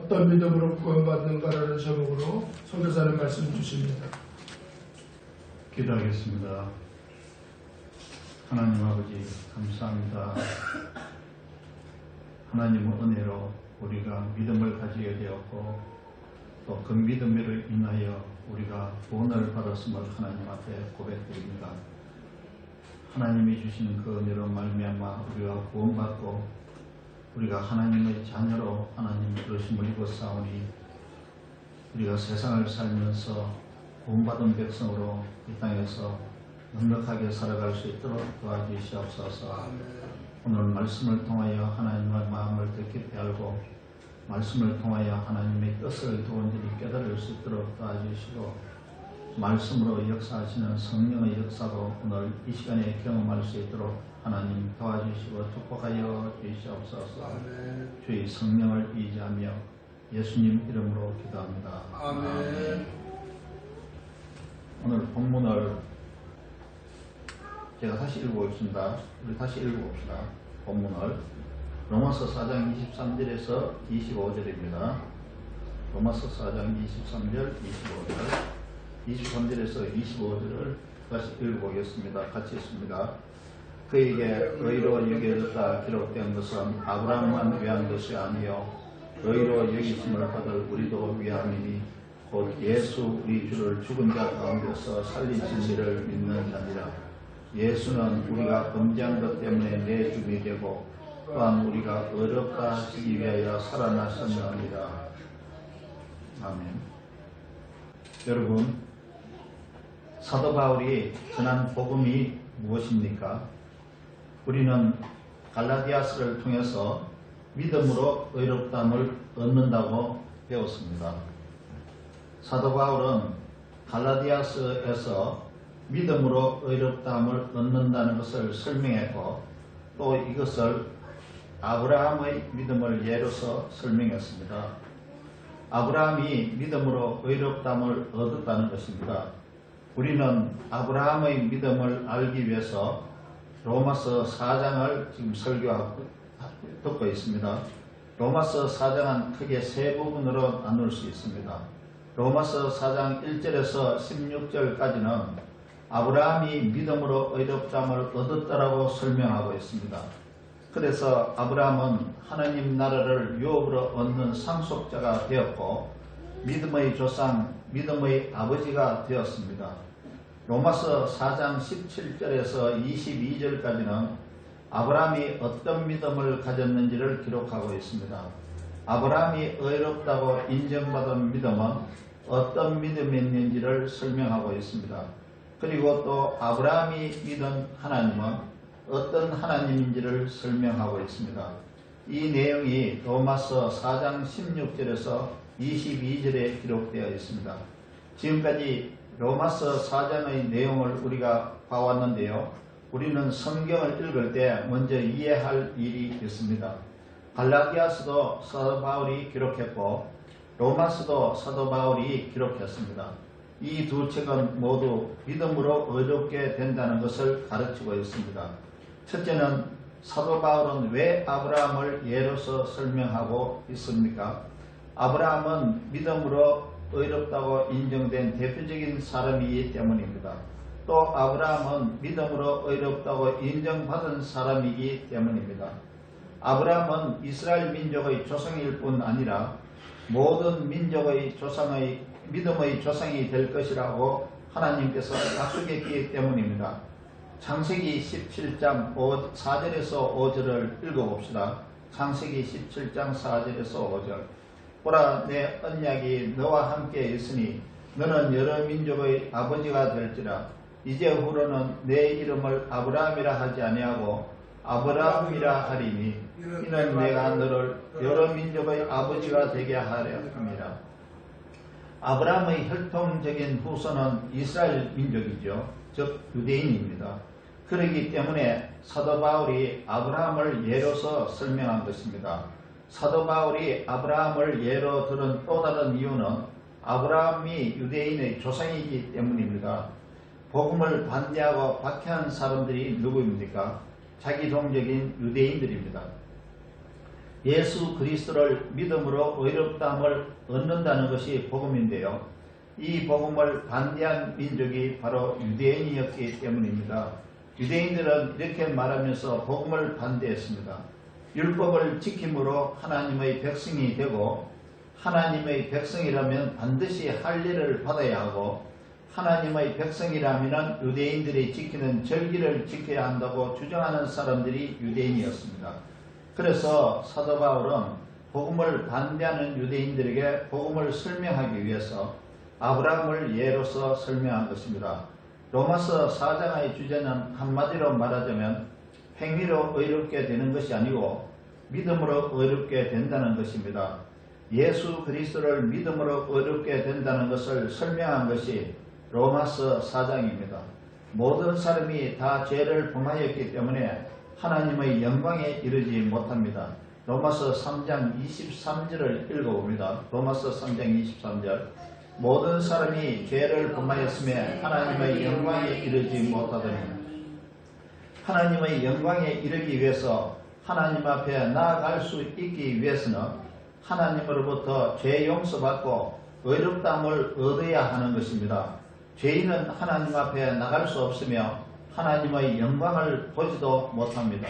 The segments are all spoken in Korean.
어떤 믿음으로 구원받는가라는 제목으로 선교사님 말씀 주십니다. 기도하겠습니다. 하나님 아버지 감사합니다. 하나님의 은혜로 우리가 믿음을 가지게 되었고 또 그 믿음으로 인하여 우리가 구원을 받았음을 하나님 앞에 고백드립니다. 하나님이 주신 그 은혜로 말미암아 우리가 구원받고 우리가 하나님의 자녀로 하나님 부르심을 입었사오니 우리가 세상을 살면서 구원받은 백성으로 이 땅에서 넉넉하게 살아갈 수 있도록 도와주시옵소서. 오늘 말씀을 통하여 하나님의 마음을 더 깊이 알고 말씀을 통하여 하나님의 뜻을 도원들이 깨달을 수 있도록 도와주시고 말씀으로 역사하시는 성령의 역사도 오늘 이 시간에 경험할 수 있도록 하나님 도와주시고 축복하여 주시옵소서. 주의 성령을 의지하며 예수님 이름으로 기도합니다. 아멘. 오늘 본문을 제가 다시 읽어보겠습니다. 우리 다시 읽어봅시다. 본문을 로마서 4장 23절에서 25절입니다. 로마서 4장 23절, 25절 23절에서 25절을 다시 읽어보겠습니다. 같이 읽습니다. 그에게 의로 여겨졌다 기록된 것은 아브라함만 위한 것이 아니요 의로 여기심을 받을 우리도 위함이니 곧 예수 우리 주를 죽은 자 가운데서 살리신 이를 믿는 자니라. 예수는 우리가 범죄한 것 때문에 내 죽이 되고 또한 우리가 의롭다 하시기 위하여 살아나셨느니라. 아멘. 여러분, 사도 바울이 전한 복음이 무엇입니까? 우리는 갈라디아서를 통해서 믿음으로 의롭다함을 얻는다고 배웠습니다. 사도 바울은 갈라디아서에서 믿음으로 의롭다함을 얻는다는 것을 설명했고 또 이것을 아브라함의 믿음을 예로서 설명했습니다. 아브라함이 믿음으로 의롭다함을 얻었다는 것입니다. 우리는 아브라함의 믿음을 알기 위해서 로마서 4장을 지금 설교하고 듣고 있습니다. 로마서 4장은 크게 세 부분으로 나눌 수 있습니다. 로마서 4장 1절에서 16절까지는 아브라함이 믿음으로 의롭다함을 얻었다라고 설명하고 있습니다. 그래서 아브라함은 하나님 나라를 유업으로 얻는 상속자가 되었고 믿음의 조상, 믿음의 아버지가 되었습니다. 로마서 4장 17절에서 22절까지는 아브라함이 어떤 믿음을 가졌는지를 기록하고 있습니다. 아브라함이 의롭다고 인정받은 믿음은 어떤 믿음이었는지를 설명하고 있습니다. 그리고 또 아브라함이 믿은 하나님은 어떤 하나님인지를 설명하고 있습니다. 이 내용이 로마서 4장 16절에서 22절에 기록되어 있습니다. 지금까지 로마서 4장의 내용을 우리가 봐왔는데요. 우리는 성경을 읽을 때 먼저 이해할 일이 있습니다. 갈라디아서도 사도 바울이 기록했고 로마서도 사도 바울이 기록했습니다. 이 두 책은 모두 믿음으로 의롭게 된다는 것을 가르치고 있습니다. 첫째는 사도 바울은 왜 아브라함을 예로서 설명하고 있습니까? 아브라함은 믿음으로 의롭다고 인정된 대표적인 사람이기 때문입니다. 또 아브라함은 믿음으로 의롭다고 인정받은 사람이기 때문입니다. 아브라함은 이스라엘 민족의 조상일 뿐 아니라 모든 민족의 조상의 믿음의 조상이 될 것이라고 하나님께서 약속했기 때문입니다. 창세기 17장 4절에서 5절을 읽어봅시다. 창세기 17장 4절에서 5절. 보라, 내 언약이 너와 함께 있으니 너는 여러 민족의 아버지가 될지라. 이제 후로는 내 이름을 아브라함이라 하지 아니하고 아브라함이라 하리니 이는 내가 너를 여러 민족의 아버지가 되게 하려 함이라. 아브라함의 혈통적인 후손은 이스라엘 민족이죠. 즉 유대인입니다. 그렇기 때문에 사도 바울이 아브라함을 예로서 설명한 것입니다. 사도 바울이 아브라함을 예로 들은 또 다른 이유는 아브라함이 유대인의 조상이기 때문입니다. 복음을 반대하고 박해한 사람들이 누구입니까? 자기 종족인 유대인들입니다. 예수 그리스도를 믿음으로 의롭다함을 얻는다는 것이 복음인데요. 이 복음을 반대한 민족이 바로 유대인이었기 때문입니다. 유대인들은 이렇게 말하면서 복음을 반대했습니다. 율법을 지킴으로 하나님의 백성이 되고 하나님의 백성이라면 반드시 할 일을 받아야 하고 하나님의 백성이라면 유대인들이 지키는 절기를 지켜야 한다고 주장하는 사람들이 유대인이었습니다. 그래서 사도 바울은 복음을 반대하는 유대인들에게 복음을 설명하기 위해서 아브라함을 예로서 설명한 것입니다. 로마서 4장의 주제는 한마디로 말하자면 행위로 의롭게 되는 것이 아니고 믿음으로 의롭게 된다는 것입니다. 예수 그리스도를 믿음으로 의롭게 된다는 것을 설명한 것이 로마서 4장입니다. 모든 사람이 다 죄를 범하였기 때문에 하나님의 영광에 이르지 못합니다. 로마서 3장 23절을 읽어봅니다. 로마서 3장 23절. 모든 사람이 죄를 범하였음에 하나님의 영광에 이르지 못하더니 하나님의 영광에 이르기 위해서 하나님 앞에 나아갈 수 있기 위해서는 하나님으로부터 죄 용서받고 의롭다함을 얻어야 하는 것입니다. 죄인은 하나님 앞에 나갈 수 없으며 하나님의 영광을 보지도 못합니다.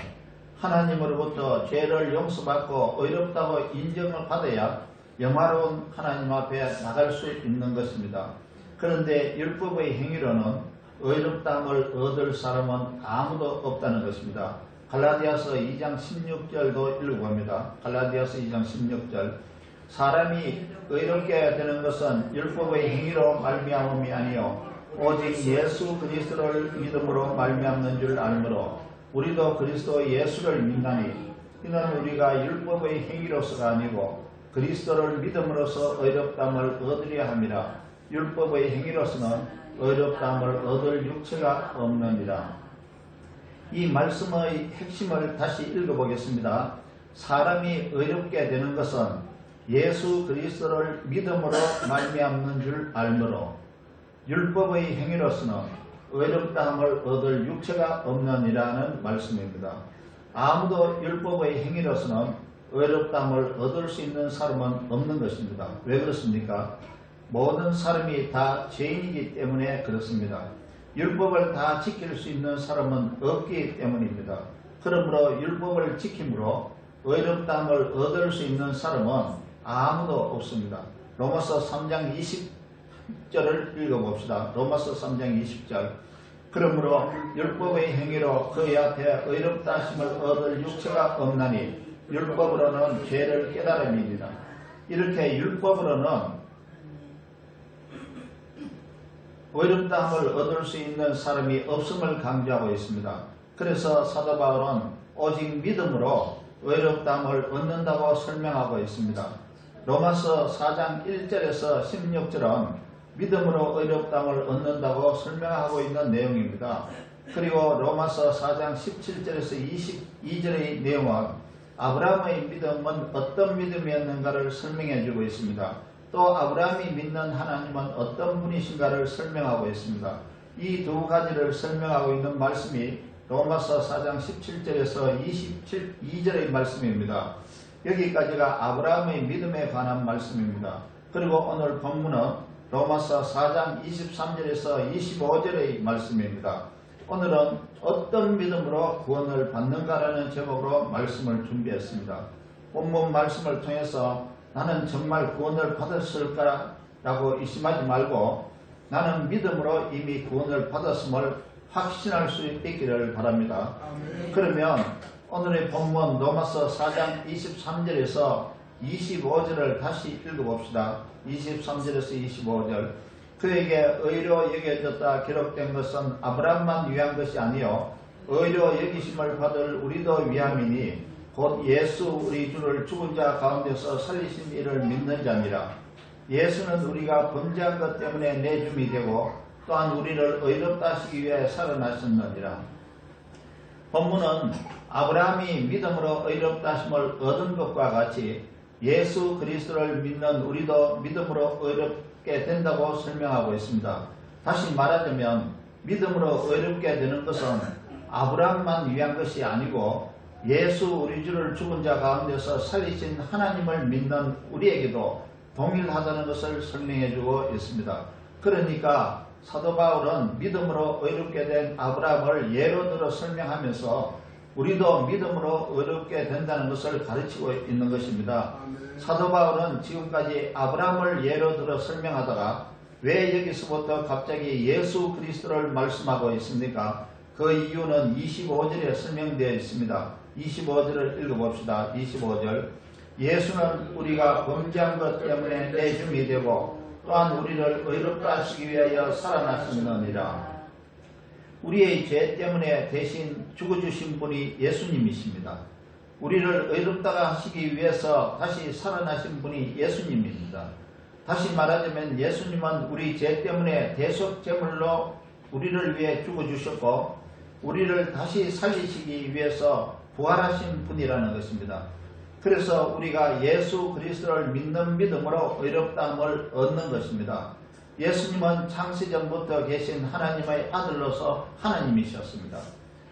하나님으로부터 죄를 용서받고 의롭다고 인정을 받아야 영화로운 하나님 앞에 나갈 수 있는 것입니다. 그런데 율법의 행위로는 의롭다함을 얻을 사람은 아무도 없다는 것입니다. 갈라디아서 2장 16절도 읽어봅니다. 갈라디아서 2장 16절. 사람이 의롭게 되는 것은 율법의 행위로 말미암음이 아니요 오직 예수 그리스도를 믿음으로 말미암는 줄 알므로 우리도 그리스도 예수를 믿나니 이는 우리가 율법의 행위로서가 아니고 그리스도를 믿음으로써 의롭다함을 얻으려 함이라. 율법의 행위로서는 의롭다함을 얻을 육체가 없느니라. 이 말씀의 핵심을 다시 읽어보겠습니다. 사람이 의롭게 되는 것은 예수 그리스도를 믿음으로 말미암는 줄 알므로 율법의 행위로서는 의롭다함을 얻을 육체가 없느니라는 말씀입니다. 아무도 율법의 행위로서는 의롭다함을 얻을 수 있는 사람은 없는 것입니다. 왜 그렇습니까? 모든 사람이 다 죄인이기 때문에 그렇습니다. 율법을 다 지킬 수 있는 사람은 없기 때문입니다. 그러므로 율법을 지킴으로 의롭다함을 얻을 수 있는 사람은 아무도 없습니다. 로마서 3장 20절을 읽어봅시다. 로마서 3장 20절. 그러므로 율법의 행위로 그의 앞에 의롭다 하심을 얻을 육체가 없나니 율법으로는 죄를 깨달음이니라. 이렇게 율법으로는 의롭다함을 얻을 수 있는 사람이 없음을 강조하고 있습니다. 그래서 사도 바울은 오직 믿음으로 의롭다함을 얻는다고 설명하고 있습니다. 로마서 4장 1절에서 16절은 믿음으로 의롭다함을 얻는다고 설명하고 있는 내용입니다. 그리고 로마서 4장 17절에서 22절의 내용은 아브라함의 믿음은 어떤 믿음이었는가를 설명해 주고 있습니다. 또 아브라함이 믿는 하나님은 어떤 분이신가를 설명하고 있습니다. 이 두 가지를 설명하고 있는 말씀이 로마서 4장 17절에서 22절의 말씀입니다. 여기까지가 아브라함의 믿음에 관한 말씀입니다. 그리고 오늘 본문은 로마서 4장 23절에서 25절의 말씀입니다. 오늘은 어떤 믿음으로 구원을 받는가라는 제목으로 말씀을 준비했습니다. 본문 말씀을 통해서 나는 정말 구원을 받았을까라고 의심하지 말고 나는 믿음으로 이미 구원을 받았음을 확신할 수 있기를 바랍니다. 그러면 오늘의 본문 로마서 4장 23절에서 25절을 다시 읽어봅시다. 23절에서 25절. 그에게 의로 여겨졌다 기록된 것은 아브라함만 위한 것이 아니요 의로 여기심을 받을 우리도 위함이니 곧 예수 우리 주를 죽은 자 가운데서 살리신 이를 믿는 자니라. 예수는 우리가 범죄한 것 때문에 내줌이 되고 또한 우리를 의롭다 하시기 위해 살아나셨느니라. 본문은 아브라함이 믿음으로 의롭다 하심을 얻은 것과 같이 예수 그리스도를 믿는 우리도 믿음으로 의롭게 된다고 설명하고 있습니다. 다시 말하자면 믿음으로 의롭게 되는 것은 아브라함만 위한 것이 아니고 예수 우리 주를 죽은 자 가운데서 살리신 하나님을 믿는 우리에게도 동일하다는 것을 설명해 주고 있습니다. 그러니까 사도 바울은 믿음으로 의롭게 된 아브라함을 예로 들어 설명하면서 우리도 믿음으로 의롭게 된다는 것을 가르치고 있는 것입니다. 사도 바울은 지금까지 아브라함을 예로 들어 설명하다가 왜 여기서부터 갑자기 예수 그리스도를 말씀하고 있습니까? 그 이유는 25절에 설명되어 있습니다. 25절을 읽어봅시다. 25절. 예수는 우리가 범죄한 것 때문에 내줌이 되고 또한 우리를 의롭다 하시기 위하여 살아나셨느니라. 우리의 죄 때문에 대신 죽어주신 분이 예수님이십니다. 우리를 의롭다 하시기 위해서 다시 살아나신 분이 예수님입니다. 다시 말하자면 예수님은 우리 죄 때문에 대속제물로 우리를 위해 죽어주셨고 우리를 다시 살리시기 위해서 부활하신 분이라는 것입니다. 그래서 우리가 예수 그리스도를 믿는 믿음으로 의롭다함을 얻는 것입니다. 예수님은 창세전부터 계신 하나님의 아들로서 하나님이셨습니다.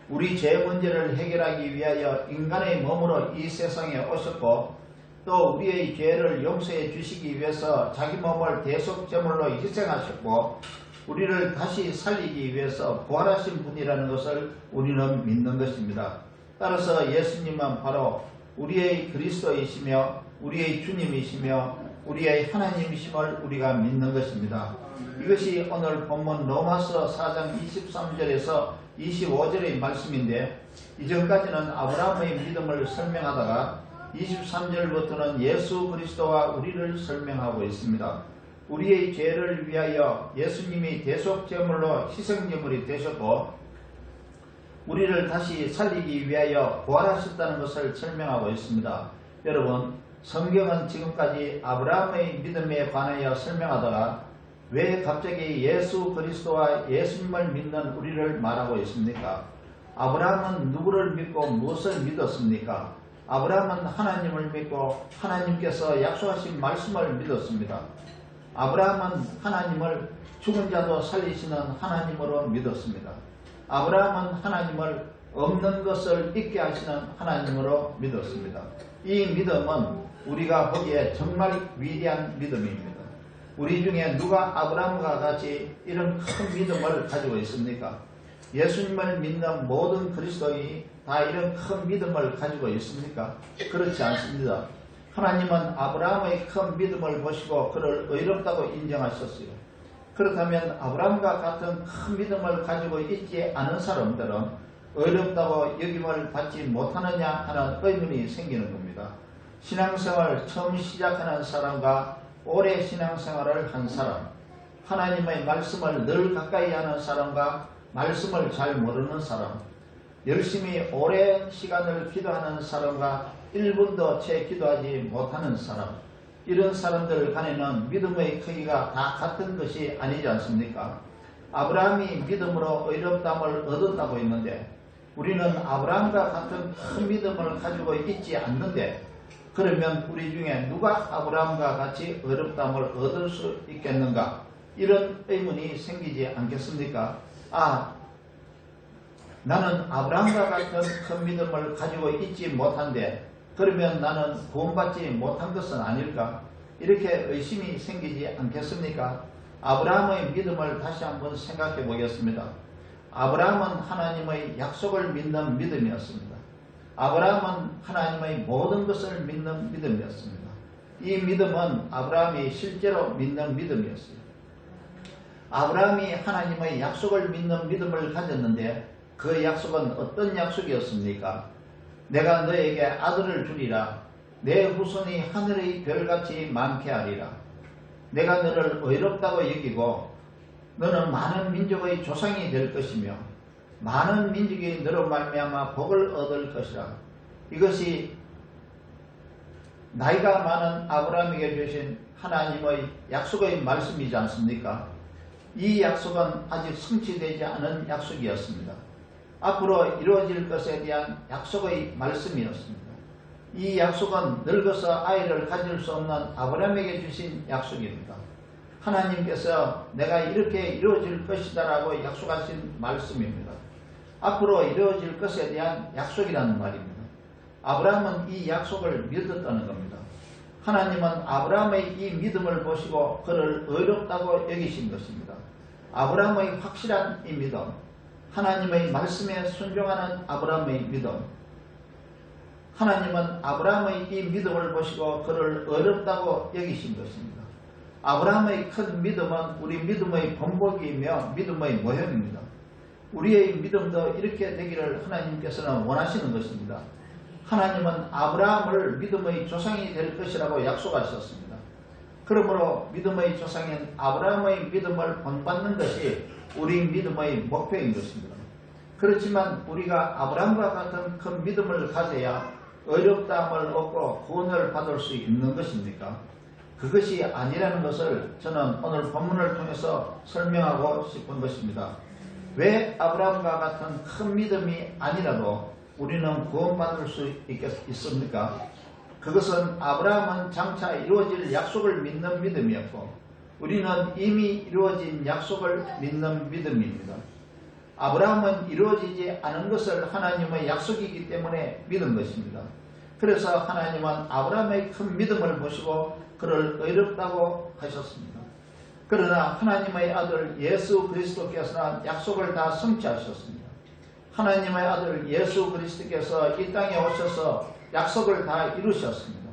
우리 죄 문제를 해결하기 위하여 인간의 몸으로 이 세상에 오셨고 또 우리의 죄를 용서해 주시기 위해서 자기 몸을 대속제물로 희생하셨고 우리를 다시 살리기 위해서 부활하신 분이라는 것을 우리는 믿는 것입니다. 따라서 예수님은 바로 우리의 그리스도이시며 우리의 주님이시며 우리의 하나님이심을 우리가 믿는 것입니다. 이것이 오늘 본문 로마서 4장 23절에서 25절의 말씀인데 이전까지는 아브라함의 믿음을 설명하다가 23절부터는 예수 그리스도와 우리를 설명하고 있습니다. 우리의 죄를 위하여 예수님이 대속제물로 희생제물이 되셨고 우리를 다시 살리기 위하여 부활하셨다는 것을 설명하고 있습니다. 여러분, 성경은 지금까지 아브라함의 믿음에 관하여 설명하다가 왜 갑자기 예수 그리스도와 예수님을 믿는 우리를 말하고 있습니까? 아브라함은 누구를 믿고 무엇을 믿었습니까? 아브라함은 하나님을 믿고 하나님께서 약속하신 말씀을 믿었습니다. 아브라함은 하나님을 죽은 자도 살리시는 하나님으로 믿었습니다. 아브라함은 하나님을 없는 것을 있게 하시는 하나님으로 믿었습니다. 이 믿음은 우리가 보기에 정말 위대한 믿음입니다. 우리 중에 누가 아브라함과 같이 이런 큰 믿음을 가지고 있습니까? 예수님을 믿는 모든 그리스도인이 다 이런 큰 믿음을 가지고 있습니까? 그렇지 않습니다. 하나님은 아브라함의 큰 믿음을 보시고 그를 의롭다고 인정하셨어요. 그렇다면 아브라함과 같은 큰 믿음을 가지고 있지 않은 사람들은 의롭다고 여김을 받지 못하느냐 하는 의문이 생기는 겁니다. 신앙생활을 처음 시작하는 사람과 오래 신앙생활을 한 사람, 하나님의 말씀을 늘 가까이 하는 사람과 말씀을 잘 모르는 사람, 열심히 오랜 시간을 기도하는 사람과 1분도 채 기도하지 못하는 사람, 이런 사람들 간에는 믿음의 크기가 다 같은 것이 아니지 않습니까? 아브라함이 믿음으로 의롭다함을 얻었다고 했는데 우리는 아브라함과 같은 큰 믿음을 가지고 있지 않는데 그러면 우리 중에 누가 아브라함과 같이 의롭다함을 얻을 수 있겠는가? 이런 의문이 생기지 않겠습니까? 나는 아브라함과 같은 큰 믿음을 가지고 있지 못한데 그러면 나는 구원받지 못한 것은 아닐까? 이렇게 의심이 생기지 않겠습니까? 아브라함의 믿음을 다시 한번 생각해 보겠습니다. 아브라함은 하나님의 약속을 믿는 믿음이었습니다. 아브라함은 하나님의 모든 것을 믿는 믿음이었습니다. 이 믿음은 아브라함이 실제로 믿는 믿음이었어요. 아브라함이 하나님의 약속을 믿는 믿음을 가졌는데 그 약속은 어떤 약속이었습니까? 내가 너에게 아들을 주리라. 내 후손이 하늘의 별같이 많게 하리라. 내가 너를 의롭다고 여기고 너는 많은 민족의 조상이 될 것이며 많은 민족이 너로 말미암아 복을 얻을 것이라. 이것이 나이가 많은 아브라함에게 주신 하나님의 약속의 말씀이지 않습니까? 이 약속은 아직 성취되지 않은 약속이었습니다. 앞으로 이루어질 것에 대한 약속의 말씀이었습니다. 이 약속은 늙어서 아이를 가질 수 없는 아브라함에게 주신 약속입니다. 하나님께서 내가 이렇게 이루어질 것이다 라고 약속하신 말씀입니다. 앞으로 이루어질 것에 대한 약속이라는 말입니다. 아브라함은 이 약속을 믿었다는 겁니다. 하나님은 아브라함의 이 믿음을 보시고 그를 의롭다고 여기신 것입니다. 아브라함의 확실한 이 믿음, 하나님의 말씀에 순종하는 아브라함의 믿음, 하나님은 아브라함의 이 믿음을 보시고 그를 의롭다고 여기신 것입니다. 아브라함의 큰 믿음은 우리 믿음의 본보기이며 믿음의 모형입니다. 우리의 믿음도 이렇게 되기를 하나님께서는 원하시는 것입니다. 하나님은 아브라함을 믿음의 조상이 될 것이라고 약속하셨습니다. 그러므로 믿음의 조상인 아브라함의 믿음을 본받는 것이 우리 믿음의 목표인 것입니다. 그렇지만 우리가 아브라함과 같은 큰 믿음을 가져야 의롭다함을 얻고 구원을 받을 수 있는 것입니까? 그것이 아니라는 것을 저는 오늘 본문을 통해서 설명하고 싶은 것입니다. 왜 아브라함과 같은 큰 믿음이 아니라도 우리는 구원받을 수 있습니까? 그것은 아브라함은 장차 이루어질 약속을 믿는 믿음이었고 우리는 이미 이루어진 약속을 믿는 믿음입니다. 아브라함은 이루어지지 않은 것을 하나님의 약속이기 때문에 믿은 것입니다. 그래서 하나님은 아브라함의 큰 믿음을 보시고 그를 의롭다고 하셨습니다. 그러나 하나님의 아들 예수 그리스도께서는 약속을 다 성취하셨습니다. 하나님의 아들 예수 그리스도께서 이 땅에 오셔서 약속을 다 이루셨습니다.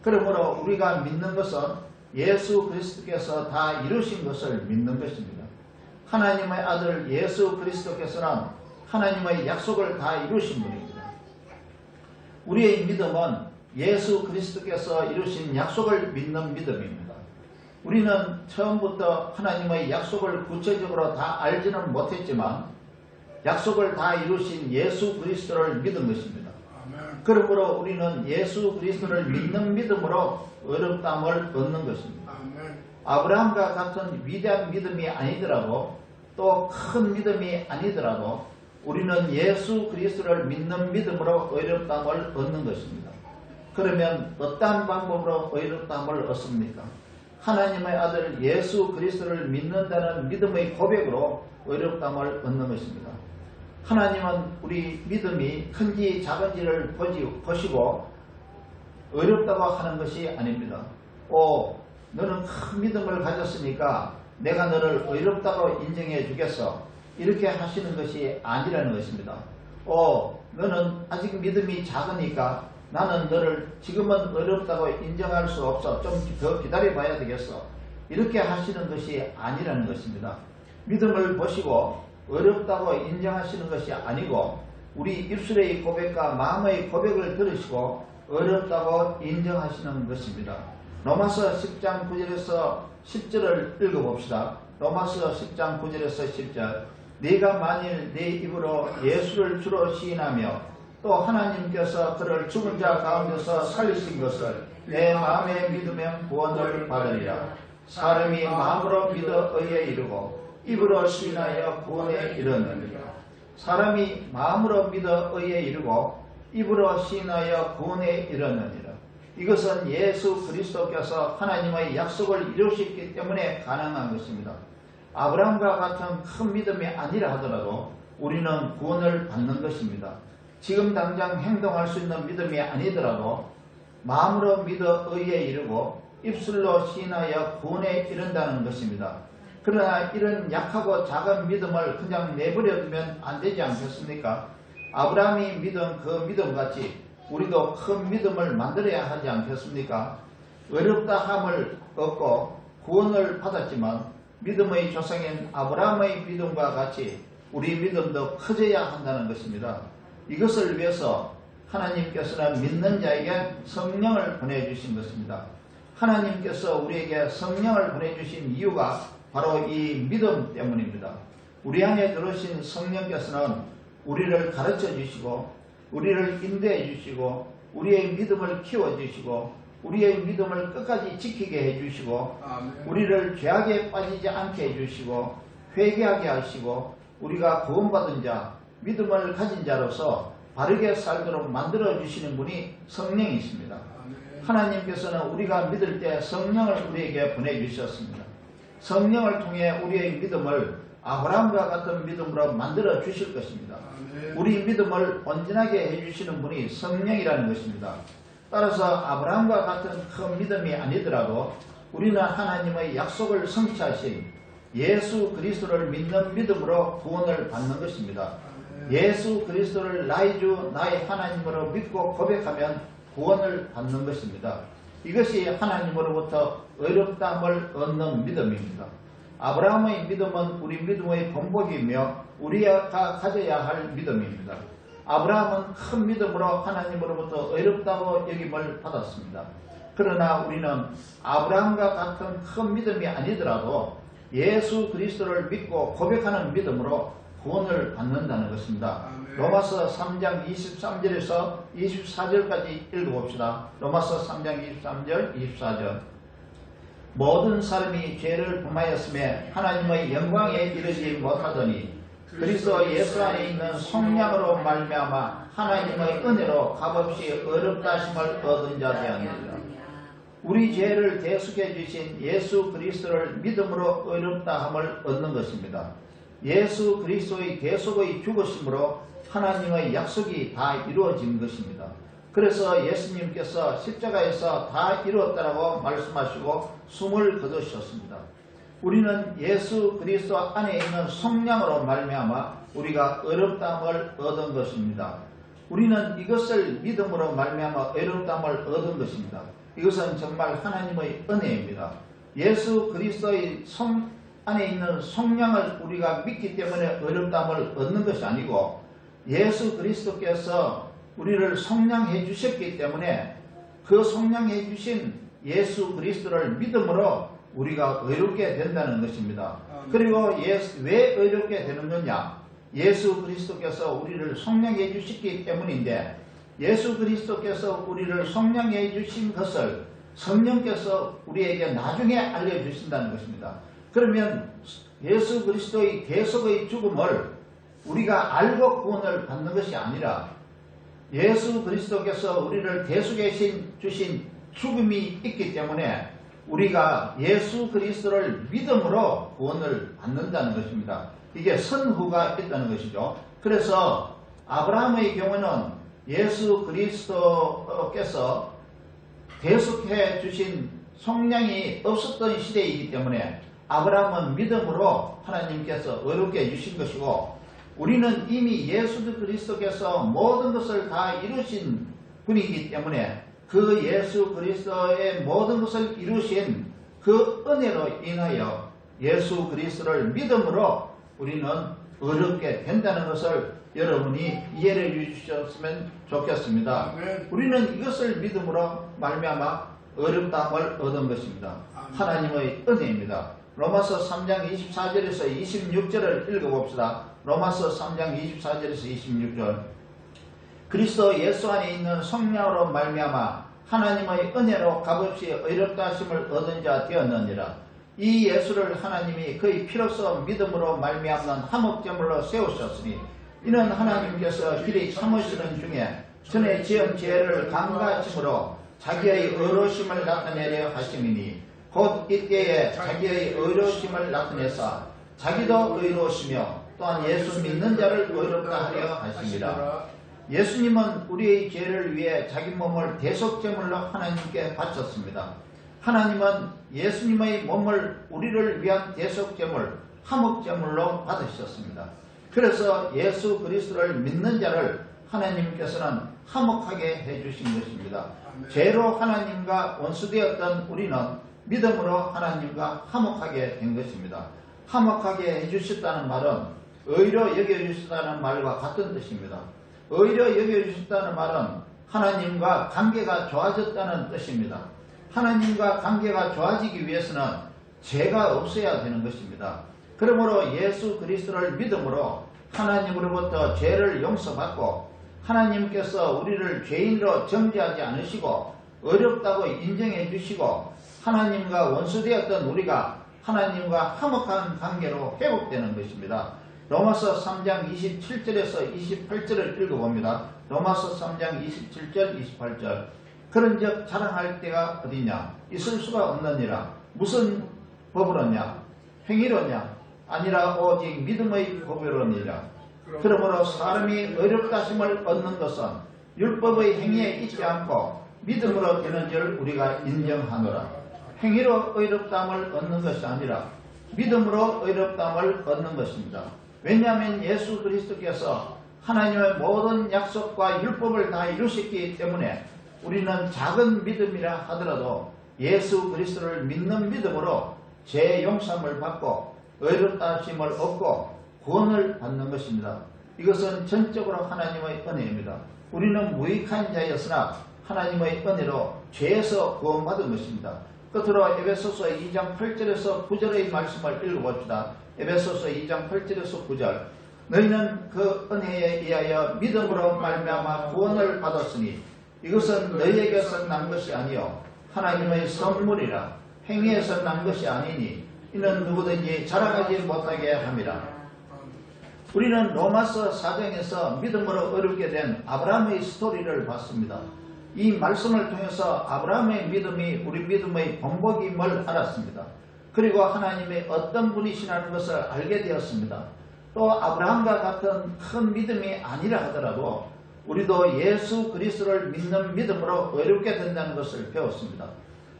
그러므로 우리가 믿는 것은 예수 그리스도께서 다 이루신 것을 믿는 것입니다. 하나님의 아들 예수 그리스도께서는 하나님의 약속을 다 이루신 분입니다. 우리의 믿음은 예수 그리스도께서 이루신 약속을 믿는 믿음입니다. 우리는 처음부터 하나님의 약속을 구체적으로 다 알지는 못했지만 약속을 다 이루신 예수 그리스도를 믿은 것입니다. 그러므로 우리는 예수 그리스도를 믿는 믿음으로 의롭다함을 얻는 것입니다. 아브라함과 같은 위대한 믿음이 아니더라도 또 큰 믿음이 아니더라도 우리는 예수 그리스도를 믿는 믿음으로 의롭다함을 얻는 것입니다. 그러면 어떠한 방법으로 의롭다함을 얻습니까? 하나님의 아들 예수 그리스도를 믿는다는 믿음의 고백으로 의롭다함을 얻는 것입니다. 하나님은 우리 믿음이 큰지 작은지를 보시고 의롭다고 하는 것이 아닙니다. 너는 큰 믿음을 가졌으니까 내가 너를 의롭다고 인정해 주겠어. 이렇게 하시는 것이 아니라는 것입니다. 너는 아직 믿음이 작으니까 나는 너를 지금은 의롭다고 인정할 수 없어. 좀 더 기다려 봐야 되겠어. 이렇게 하시는 것이 아니라는 것입니다. 믿음을 보시고 어렵다고 인정하시는 것이 아니고 우리 입술의 고백과 마음의 고백을 들으시고 어렵다고 인정하시는 것입니다. 로마서 10장 9절에서 10절을 읽어봅시다. 로마서 10장 9절에서 10절 네가 만일 네 입으로 예수를 주로 시인하며 또 하나님께서 그를 죽은 자 가운데서 살리신 것을 내 마음에 믿으면 구원을 받으리라. 사람이 마음으로 믿어 의에 이르고 입으로 시인하여 구원에 이르느니라. 사람이 마음으로 믿어 의에 이르고 입으로 시인하여 구원에 이르느니라. 이것은 예수 그리스도께서 하나님의 약속을 이루셨기 때문에 가능한 것입니다. 아브라함과 같은 큰 믿음이 아니라 하더라도 우리는 구원을 받는 것입니다. 지금 당장 행동할 수 있는 믿음이 아니더라도 마음으로 믿어 의에 이르고 입술로 시인하여 구원에 이른다는 것입니다. 그러나 이런 약하고 작은 믿음을 그냥 내버려 두면 안 되지 않겠습니까? 아브라함이 믿은 그 믿음같이 우리도 큰 믿음을 만들어야 하지 않겠습니까? 어렵다함을 얻고 구원을 받았지만 믿음의 조상인 아브라함의 믿음과 같이 우리 믿음도 커져야 한다는 것입니다. 이것을 위해서 하나님께서는 믿는 자에게 성령을 보내주신 것입니다. 하나님께서 우리에게 성령을 보내주신 이유가 바로 이 믿음 때문입니다. 우리 안에 들어오신 성령께서는 우리를 가르쳐 주시고 우리를 인도해 주시고 우리의 믿음을 키워 주시고 우리의 믿음을 끝까지 지키게 해 주시고 우리를 죄악에 빠지지 않게 해 주시고 회개하게 하시고 우리가 구원받은 자, 믿음을 가진 자로서 바르게 살도록 만들어 주시는 분이 성령이십니다. 하나님께서는 우리가 믿을 때 성령을 우리에게 보내주셨습니다. 성령을 통해 우리의 믿음을 아브라함과 같은 믿음으로 만들어 주실 것입니다. 우리 믿음을 온전하게 해주시는 분이 성령이라는 것입니다. 따라서 아브라함과 같은 큰 믿음이 아니더라도 우리는 하나님의 약속을 성취하신 예수 그리스도를 믿는 믿음으로 구원을 받는 것입니다. 예수 그리스도를 나의 주 나의 하나님으로 믿고 고백하면 구원을 받는 것입니다. 이것이 하나님으로부터 의롭다함을 얻는 믿음입니다. 아브라함의 믿음은 우리 믿음의 본보기이며 우리가 가져야 할 믿음입니다. 아브라함은 큰 믿음으로 하나님으로부터 의롭다고 여김을 받았습니다. 그러나 우리는 아브라함과 같은 큰 믿음이 아니더라도 예수 그리스도를 믿고 고백하는 믿음으로 구원을 받는다는 것입니다. 로마서 3장 23절에서 24절까지 읽어봅시다. 로마서 3장 23절 24절 모든 사람이 죄를 범하였음에 하나님의 영광에 이르지 못하더니 그리스도 예수 안에 있는 성령으로 말미암아 하나님의 은혜로 값없이 의롭다 하심을 얻은 자 되었느니라. 우리 죄를 대속해 주신 예수 그리스도를 믿음으로 의롭다함을 얻는 것입니다. 예수 그리스도의 대속의 죽으심으로 하나님의 약속이 다 이루어진 것입니다. 그래서 예수님께서 십자가에서 다 이루었다라고 말씀하시고 숨을 거두셨습니다. 우리는 예수 그리스도 안에 있는 성령으로 말미암아 우리가 의롭다함을 얻은 것입니다. 우리는 이것을 믿음으로 말미암아 의롭다함을 얻은 것입니다. 이것은 정말 하나님의 은혜입니다. 예수 그리스도의 성 안에 있는 성령을 우리가 믿기 때문에 의롭다함을 얻는 것이 아니고 예수 그리스도께서 우리를 성령해 주셨기 때문에 그 성령해 주신 예수 그리스도를 믿음으로 우리가 의롭게 된다는 것입니다. 그리고 왜 의롭게 되는 거냐? 예수 그리스도께서 우리를 성령해 주셨기 때문인데 예수 그리스도께서 우리를 성령해 주신 것을 성령께서 우리에게 나중에 알려주신다는 것입니다. 그러면 예수 그리스도의 대속의 죽음을 우리가 알고 구원을 받는 것이 아니라 예수 그리스도께서 우리를 대속해 주신 죽음이 있기 때문에 우리가 예수 그리스도를 믿음으로 구원을 받는다는 것입니다. 이게 선후가 있다는 것이죠. 그래서 아브라함의 경우는 예수 그리스도께서 대속해 주신 성령이 없었던 시대이기 때문에 아브라함은 믿음으로 하나님께서 의롭게 해주신 것이고 우리는 이미 예수 그리스도께서 모든 것을 다 이루신 분이기 때문에 그 예수 그리스도의 모든 것을 이루신 그 은혜로 인하여 예수 그리스도를 믿음으로 우리는 의롭게 된다는 것을 여러분이 이해해 주셨으면 좋겠습니다. 우리는 이것을 믿음으로 말미암아 의롭다함을 얻은 것입니다. 하나님의 은혜입니다. 로마서 3장 24절에서 26절을 읽어봅시다. 로마서 3장 24절에서 26절 그리스도 예수 안에 있는 성령으로 말미암아 하나님의 은혜로 값없이 의롭다 하심을 얻은 자 되었느니라. 이 예수를 하나님이 그의 피로써 믿음으로 말미암는 화목제물로 세우셨으니 이는 하나님께서 길이 참으시는 중에 전에 지은 죄를 강가하심으로 자기의 의로우심을 나타내려 하심이니 곧 이때에 자기의 의로우심을 나타내사 자기도 의로우시며 또한 예수 믿는 자를 의롭다 하려 하심이라. 예수님은 우리의 죄를 위해 자기 몸을 대속제물로 하나님께 바쳤습니다. 하나님은 예수님의 몸을 우리를 위한 대속제물, 화목제물로 받으셨습니다. 그래서 예수 그리스도를 믿는 자를 하나님께서는 화목하게 해주신 것입니다. 죄로 하나님과 원수되었던 우리는 믿음으로 하나님과 화목하게 된 것입니다. 화목하게 해주셨다는 말은 의로 여겨주셨다는 말과 같은 뜻입니다. 의로 여겨주셨다는 말은 하나님과 관계가 좋아졌다는 뜻입니다. 하나님과 관계가 좋아지기 위해서는 죄가 없어야 되는 것입니다. 그러므로 예수 그리스도를 믿음으로 하나님으로부터 죄를 용서받고 하나님께서 우리를 죄인으로 정죄하지 않으시고 어렵다고 인정해 주시고 하나님과 원수되었던 우리가 하나님과 화목한 관계로 회복되는 것입니다. 로마서 3장 27절에서 28절을 읽어봅니다. 로마서 3장 27절 28절 그런즉 자랑할 때가 어디냐 있을 수가 없느니라. 무슨 법으로냐 행위로냐 아니라 오직 믿음의 보배로니라. 그러므로 사람이 의롭다 하심을 얻는 것은 율법의 행위에 있지 않고 믿음으로 되는 줄 우리가 인정하노라. 행위로 의롭다함을 얻는 것이 아니라 믿음으로 의롭다함을 얻는 것입니다. 왜냐하면 예수 그리스도께서 하나님의 모든 약속과 율법을 다 이루셨기 때문에 우리는 작은 믿음이라 하더라도 예수 그리스도를 믿는 믿음으로 죄 용서함을 받고 의롭다 하심을 얻고 구원을 받는 것입니다. 이것은 전적으로 하나님의 은혜입니다. 우리는 무익한 자였으나 하나님의 은혜로 죄에서 구원받은 것입니다. 끝으로 에베소서 2장 8절에서 9절의 말씀을 읽어봅시다. 에베소서 2장 8절에서 9절. 너희는 그 은혜에 의하여 믿음으로 말미암아 구원을 받았으니 이것은 너희에게서 난 것이 아니요 하나님의 선물이라. 행위에서 난 것이 아니니 이는 누구든지 자랑하지 못하게 함이라. 우리는 로마서 4장에서 믿음으로 의롭게 된 아브라함의 스토리를 봤습니다. 이 말씀을 통해서 아브라함의 믿음이 우리 믿음의 본보기임을 알았습니다. 그리고 하나님이 어떤 분이시라는 것을 알게 되었습니다. 또 아브라함과 같은 큰 믿음이 아니라 하더라도 우리도 예수 그리스도를 믿는 믿음으로 의롭게 된다는 것을 배웠습니다.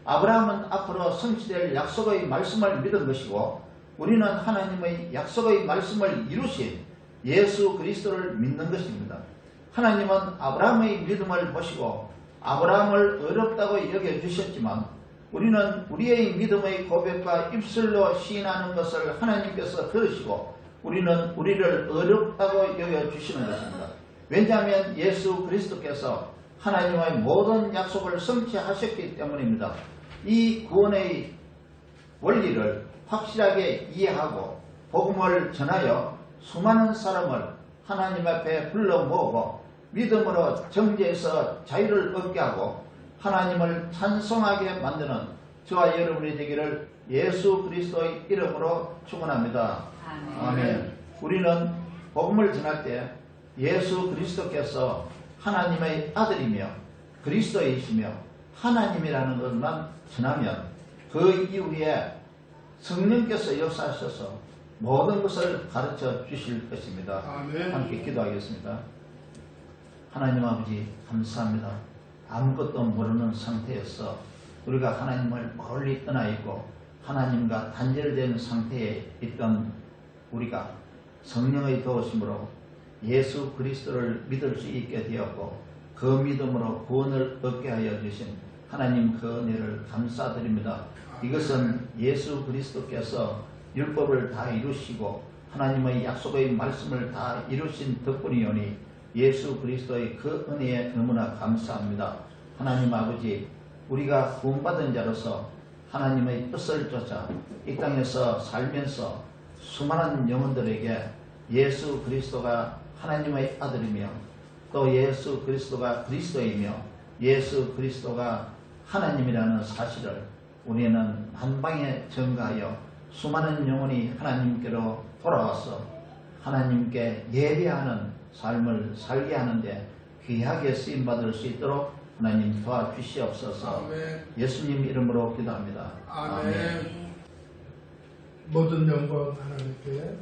아브라함은 앞으로 성취될 약속의 말씀을 믿은 것이고 우리는 하나님의 약속의 말씀을 이루신 예수 그리스도를 믿는 것입니다. 하나님은 아브라함의 믿음을 보시고 아브라함을 의롭다고 여겨주셨지만 우리는 우리의 믿음의 고백과 입술로 시인하는 것을 하나님께서 들으시고 우리는 우리를 어렵다고 여겨주시는 것입니다. 왜냐하면 예수 그리스도께서 하나님의 모든 약속을 성취하셨기 때문입니다. 이 구원의 원리를 확실하게 이해하고 복음을 전하여 수많은 사람을 하나님 앞에 불러 모으고 믿음으로 정죄에서 자유를 얻게 하고 하나님을 찬송하게 만드는 저와 여러분이 되기를 예수 그리스도의 이름으로 축원합니다. 아멘. 우리는 복음을 전할 때 예수 그리스도께서 하나님의 아들이며 그리스도이시며 하나님이라는 것만 전하면 그 이후에 성령께서 역사하셔서 모든 것을 가르쳐 주실 것입니다. 아멘. 함께 기도하겠습니다. 하나님 아버지 감사합니다. 아무것도 모르는 상태에서 우리가 하나님을 멀리 떠나 있고 하나님과 단절된 상태에 있던 우리가 성령의 도우심으로 예수 그리스도를 믿을 수 있게 되었고 그 믿음으로 구원을 얻게 하여 주신 하나님 그 은혜를 감사드립니다. 이것은 예수 그리스도께서 율법을 다 이루시고 하나님의 약속의 말씀을 다 이루신 덕분이오니 예수 그리스도의 그 은혜에 너무나 감사합니다. 하나님 아버지, 우리가 구원받은 자로서 하나님의 뜻을 쫓아 이 땅에서 살면서 수많은 영혼들에게 예수 그리스도가 하나님의 아들이며 또 예수 그리스도가 그리스도이며 예수 그리스도가 하나님이라는 사실을 우리는 한방에 전가하여 수많은 영혼이 하나님께로 돌아와서 하나님께 예배하는 삶을 살게 하는데 귀하게 쓰임받을 수 있도록 하나님 도와주시옵소서. 아멘. 예수님 이름으로 기도합니다. 아멘. 모든 영광 하나님께.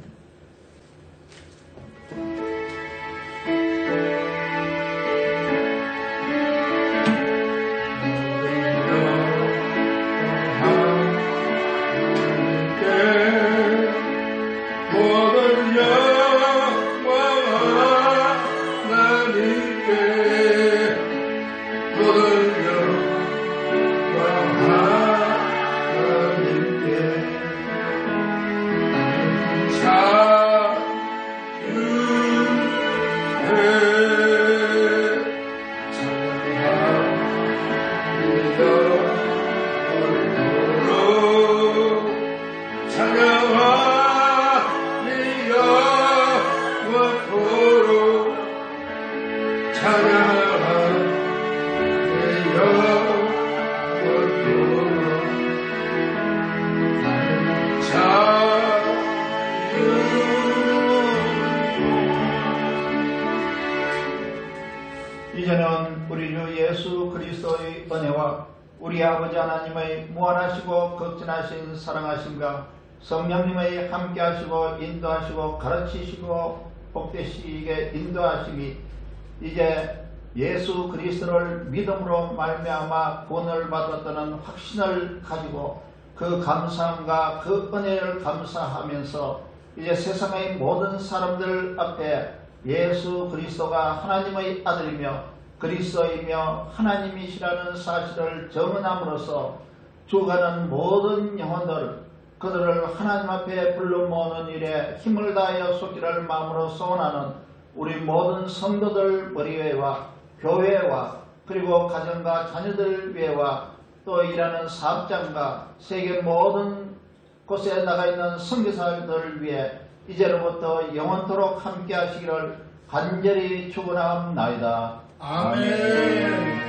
이제는 우리 주 예수 그리스도의 은혜와 우리 아버지 하나님의 무한하시고 극진하신 사랑하심과 성령님의 함께 하시고 인도하시고 가르치시고 복되시게 인도하심이 이제 예수 그리스도를 믿음으로 말미암아 구원을 받았다는 확신을 가지고 그 감사함과 그 은혜를 감사하면서 이제 세상의 모든 사람들 앞에 예수 그리스도가 하나님의 아들이며 그리스도이며 하나님이시라는 사실을 증언함으로써 죽어가는 모든 영혼들 그들을 하나님 앞에 불러 모으는 일에 힘을 다하여 속기를 마음으로 소원하는 우리 모든 성도들 머리위와 교회와 그리고 가정과 자녀들 위에와 또 일하는 사업장과 세계 모든 곳에 나가 있는 선교사들 위해 이제로부터 영원토록 함께 하시기를 간절히 축원하옵나이다. 아멘.